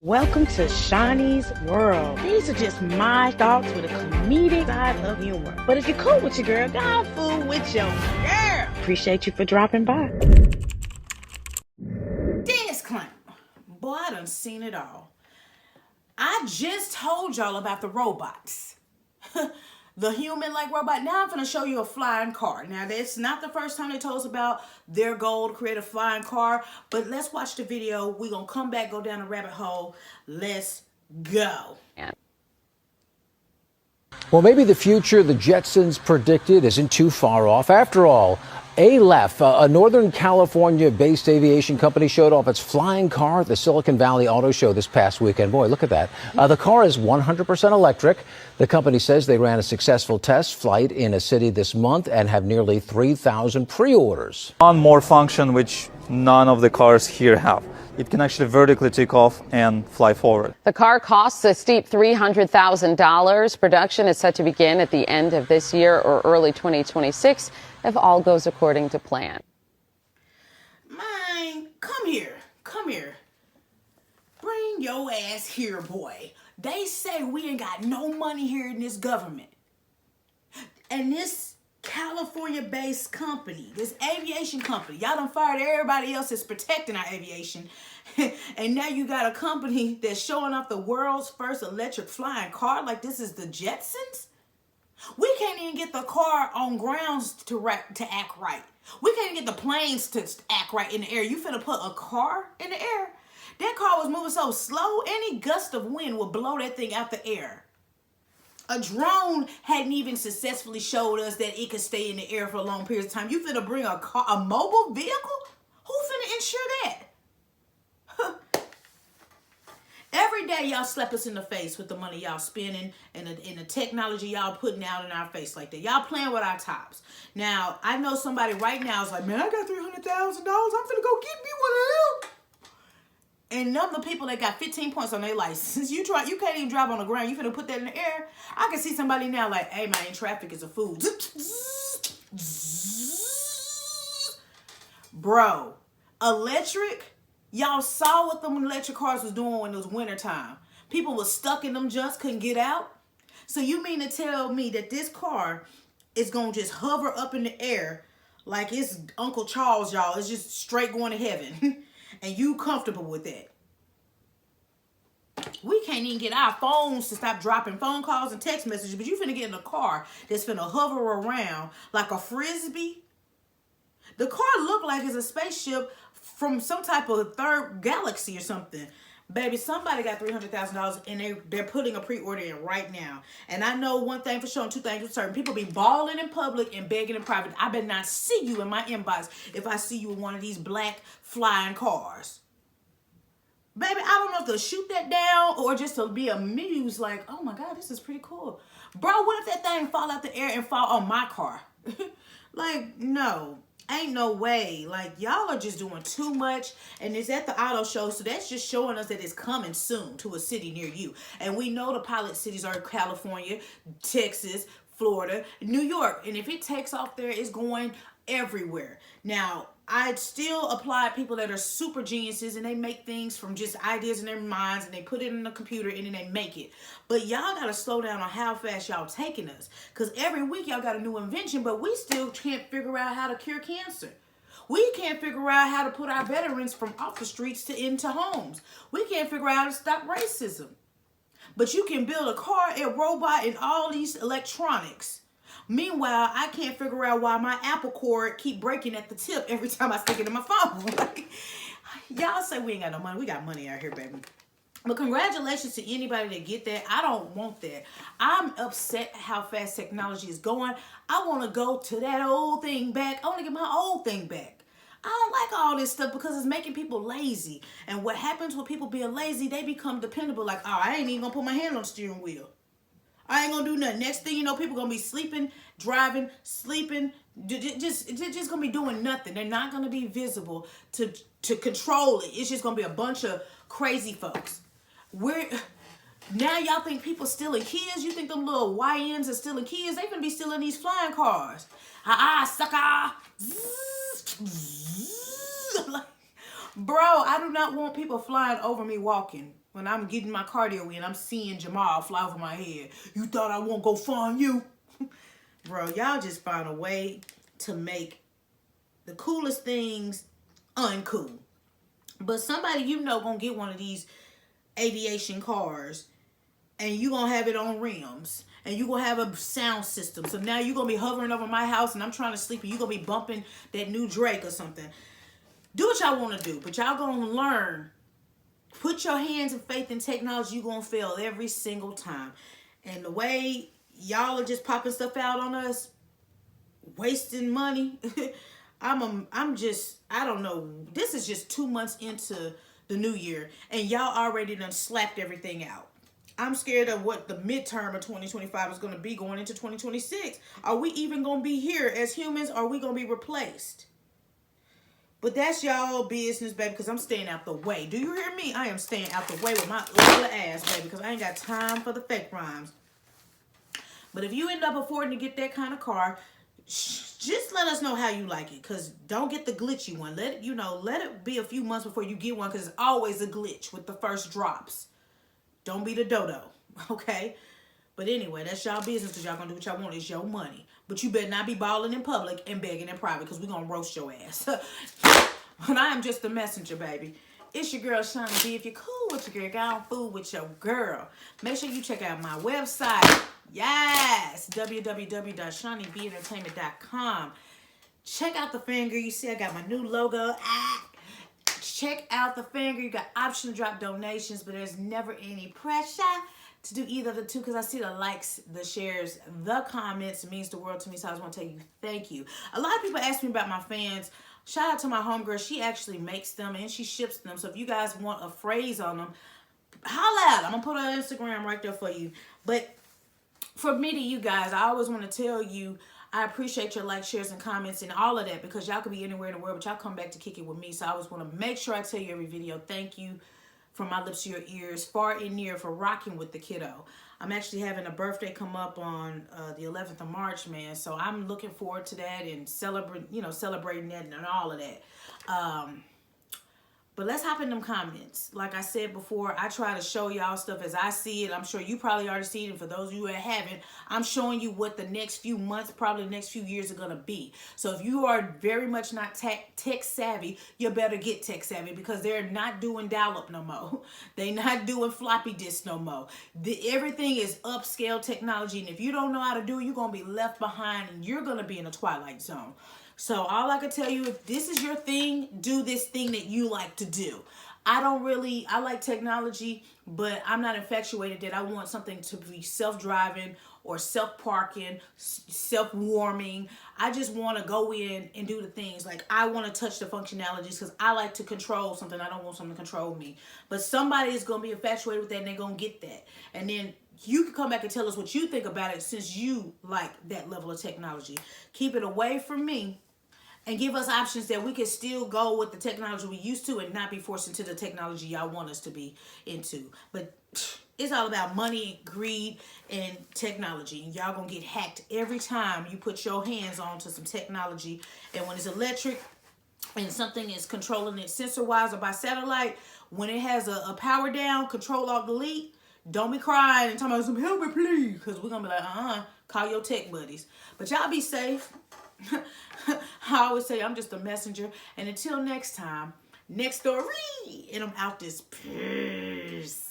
Welcome to Shaunie's World. These are just my thoughts with a comedic side of humor. But if you're cool with your girl, go fool with your girl. Appreciate you for dropping by. Disclaimer. Boy, I done seen it all. I just told y'all about the robots. The human-like robot. Now I'm going to show you a flying car. Now, that's not the first time they told us about their goal to create a flying car. But let's watch the video. We're going to come back, go down the rabbit hole. Let's go. Well, maybe the future the Jetsons predicted isn't too far off. After all, Alef, a Northern California-based aviation company, showed off its flying car at the Silicon Valley Auto Show this past weekend. Boy, look at that. The car is 100% electric. The company says they ran a successful test flight in a city this month and have nearly 3,000 pre-orders. One more function which none of the cars here have. It can actually vertically take off and fly forward. The car costs a steep $300,000. Production is set to begin at the end of this year or early 2026 if all goes according to plan. Man, come here. Come here. Bring your ass here, boy. They say we ain't got no money here in this government. And this California-based company, this aviation company, y'all done fired everybody else that's protecting our aviation. And now you got a company that's showing off the world's first electric flying car like this is the Jetsons? We can't even get the car on grounds to act right. We can't even get the planes to act right in the air. You finna put a car in the air? That car was moving so slow, any gust of wind would blow that thing out the air. A drone hadn't even successfully showed us that it could stay in the air for a long period of time. You finna bring a mobile vehicle? Who finna insure that? Every day y'all slap us in the face with the money y'all spending and the technology y'all putting out in our face like that. Y'all playing with our tops. Now, I know somebody right now is like, man, I got $300,000. I'm finna go get me one of them. And none of the people that got 15 points on their license, you can't even drive on the ground. You finna put that in the air. I can see somebody now like, hey man, traffic is a fool. Bro, electric. Y'all saw what them electric cars was doing when it was wintertime. People was stuck in them junks, couldn't get out. So you mean to tell me that this car is going to just hover up in the air like it's Uncle Charles, y'all. It's just straight going to heaven. And you comfortable with that? We can't even get our phones to stop dropping phone calls and text messages, but you finna get in a car that's finna hover around like a Frisbee. The car look like it's a spaceship from some type of third galaxy or something. Baby, somebody got $300,000 and they're putting a pre-order in right now. And I know one thing for sure and two things for certain. People be balling in public and begging in private. I better not see you in my inbox if I see you in one of these black flying cars. Baby, I don't know if they'll shoot that down or just to be amused like, oh my God, this is pretty cool. Bro, what if that thing fall out the air and fall on my car? Like, no. Ain't no way. Like, y'all are just doing too much. And it's at the auto show. So that's just showing us that it's coming soon to a city near you. And we know the pilot cities are California, Texas, Florida, New York. And if it takes off there, it's going everywhere. Now, I still applaud people that are super geniuses and they make things from just ideas in their minds and they put it in the computer and then they make it. But y'all got to slow down on how fast y'all taking us. Because every week y'all got a new invention, but we still can't figure out how to cure cancer. We can't figure out how to put our veterans from off the streets to into homes. We can't figure out how to stop racism. But you can build a car, a robot, and all these electronics. Meanwhile, I can't figure out why my Apple cord keep breaking at the tip every time I stick it in my phone. Like, y'all say we ain't got no money. We got money out here, baby. But congratulations to anybody that get that. I don't want that. I'm upset how fast technology is going. I want to go to that old thing back. I want to get my old thing back. I don't like all this stuff because it's making people lazy. And what happens with people being lazy, they become dependable. Like, oh, I ain't even going to put my hand on the steering wheel. I ain't gonna do nothing. Next thing you know, people gonna be sleeping, driving, sleeping, just gonna be doing nothing. They're not gonna be visible to control it. It's just gonna be a bunch of crazy folks. Now y'all think people stealing kids? You think them little YNs are stealing kids? They gonna be stealing these flying cars. Sucker. Bro, I do not want people flying over me walking. When I'm getting my cardio in, I'm seeing Jamal fly over my head. You thought I won't go find you? Bro, y'all just find a way to make the coolest things uncool. But somebody you know gonna get one of these aviation cars, and you gonna have it on rims, and you gonna have a sound system. So now you gonna be hovering over my house, and I'm trying to sleep, and you gonna be bumping that new Drake or something. Do what y'all want to do, but y'all gonna learn. Put your hands and faith in technology. You gonna fail every single time. And the way y'all are just popping stuff out on us, wasting money. I don't know. This is just 2 months into the new year, and y'all already done slapped everything out. I'm scared of what the midterm of 2025 is going to be going into 2026. Are we even going to be here as humans, or are we going to be replaced? But that's y'all business, baby, because I'm staying out the way. Do you hear me? I am staying out the way with my ugly ass, baby, because I ain't got time for the fake rhymes. But if you end up affording to get that kind of car, just let us know how you like it, because don't get the glitchy one. Let it be a few months before you get one, because it's always a glitch with the first drops. Don't be the dodo, okay? But anyway, that's y'all business, because y'all gonna do what y'all want. It's your money. But you better not be balling in public and begging in private, because we're gonna roast your ass. But I am just the messenger, baby. It's your girl, Shaunie B. If you're cool with your girl, go food with your girl. Make sure you check out my website. Yes, www.shauniebent.com. Check out the finger. You see I got my new logo. Check out the finger. You got option to drop donations, but there's never any pressure to do either of the two, because I see the likes, the shares, the comments. It means the world to me, so I just want to tell you thank you. A lot of people ask me about my fans. Shout out to my homegirl. She actually makes them and she ships them. So if you guys want a phrase on them, holla out. I'm going to put her Instagram right there for you. But for me to you guys, I always want to tell you, I appreciate your likes, shares, and comments and all of that, because y'all could be anywhere in the world, but y'all come back to kick it with me. So I always want to make sure I tell you every video, thank you from my lips to your ears, far and near, for rocking with the kiddo. I'm actually having a birthday come up on the 11th of March, man. So I'm looking forward to that and celebrating that and all of that. But let's hop in them comments. Like I said before, I try to show y'all stuff as I see it. I'm sure you probably already see it. And for those of you that haven't, I'm showing you what the next few months, probably the next few years are going to be. So if you are very much not tech savvy, you better get tech savvy, because they're not doing dial-up no more. They're not doing floppy disk no more. Everything is upscale technology. And if you don't know how to do it, you're going to be left behind and you're going to be in a twilight zone. So all I can tell you, if this is your thing, do this thing that you like to do. I like technology, but I'm not infatuated that I want something to be self-driving or self-parking, self-warming. I just want to go in and do the things. Like, I want to touch the functionalities, because I like to control something. I don't want something to control me. But somebody is going to be infatuated with that, and they're going to get that. And then you can come back and tell us what you think about it, since you like that level of technology. Keep it away from me. And give us options that we can still go with the technology we used to, and not be forced into the technology y'all want us to be into. But it's all about money, greed, and technology. And y'all gonna get hacked every time you put your hands onto some technology. And when it's electric and something is controlling it sensor-wise or by satellite, when it has a power down, control-alt-delete, don't be crying and talking about some help me please, because we're gonna be like, call your tech buddies. But y'all be safe. I always say I'm just a messenger. And until next time, next story, and I'm out this purse.